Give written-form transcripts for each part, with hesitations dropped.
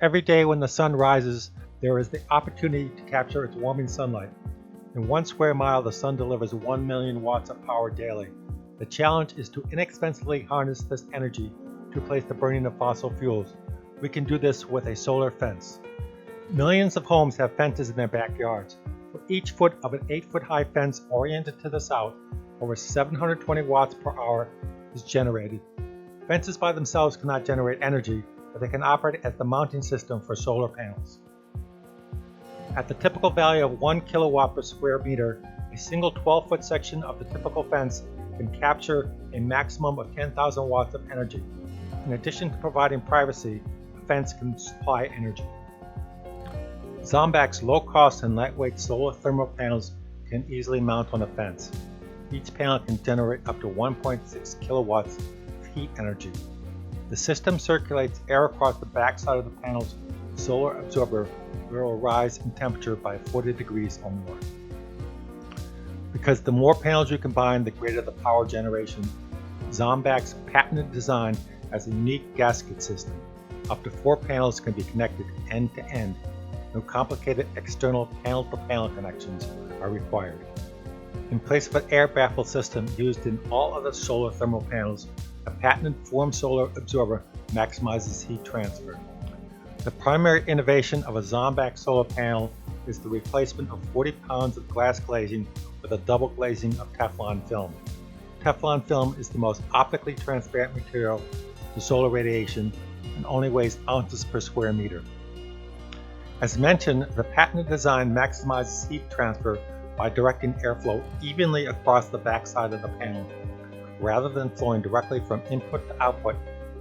Every day when the sun rises, there is the opportunity to capture its warming sunlight. In 1 square mile, the sun delivers 1 million watts of power daily. The challenge is to inexpensively harness this energy to replace the burning of fossil fuels. We can do this with a solar fence. Millions of homes have fences in their backyards. For each foot of an 8-foot high fence oriented to the south, over 720 watts per hour is generated. Fences by themselves cannot generate energy, but they can operate as the mounting system for solar panels. At the typical value of 1 kilowatt per square meter, a single 12-foot section of the typical fence can capture a maximum of 10,000 watts of energy. In addition to providing privacy, the fence can supply energy. Zonbak's low-cost and lightweight solar thermal panels can easily mount on a fence. Each panel can generate up to 1.6 kilowatts of heat energy. The system circulates air across the backside of the panel's solar absorber, where it will rise in temperature by 40 degrees or more. Because the more panels you combine, the greater the power generation. Zonbak's patented design has a unique gasket system. Up to 4 panels can be connected end to end. No complicated external panel-to-panel connections are required. In place of an air baffle system used in all other solar thermal panels, a patented form solar absorber maximizes heat transfer. The primary innovation of a Zonbak solar panel is the replacement of 40 pounds of glass glazing with a double glazing of Teflon film. Teflon film is the most optically transparent material to solar radiation and only weighs ounces per square meter. As mentioned, the patented design maximizes heat transfer by directing airflow evenly across the backside of the panel. Rather than flowing directly from input to output,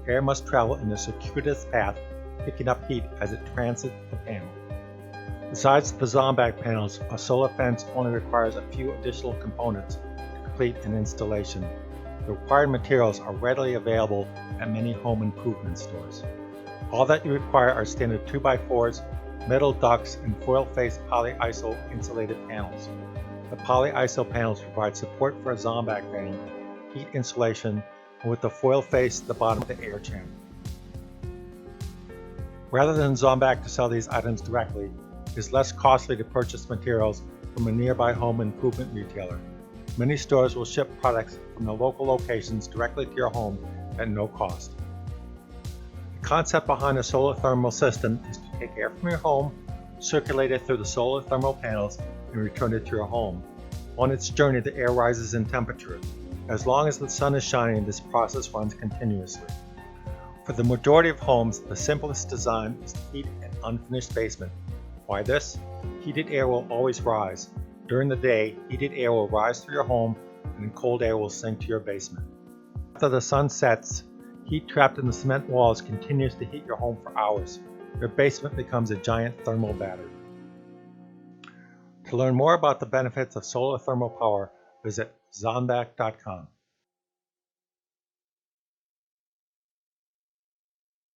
air must travel in a circuitous path, picking up heat as it transits the panel. Besides the Zonbak panels, a solar fence only requires a few additional components to complete an installation. The required materials are readily available at many home improvement stores. All that you require are standard 2x4s, metal ducts, and foil-faced polyiso insulated panels. The polyiso panels provide support for a Zonbak panel, heat insulation, and with the foil face at the bottom of the air channel. Rather than Zonbak to sell these items directly, it is less costly to purchase materials from a nearby home improvement retailer. Many stores will ship products from the local locations directly to your home at no cost. The concept behind a solar thermal system is to take air from your home, circulate it through the solar thermal panels, and return it to your home. On its journey, the air rises in temperature. As long as the sun is shining, this process runs continuously. For the majority of homes, the simplest design is to heat an unfinished basement. Why this? Heated air will always rise. During the day, heated air will rise through your home, and cold air will sink to your basement. After the sun sets, heat trapped in the cement walls continues to heat your home for hours. Your basement becomes a giant thermal battery. To learn more about the benefits of solar thermal power, visit zonbak.com.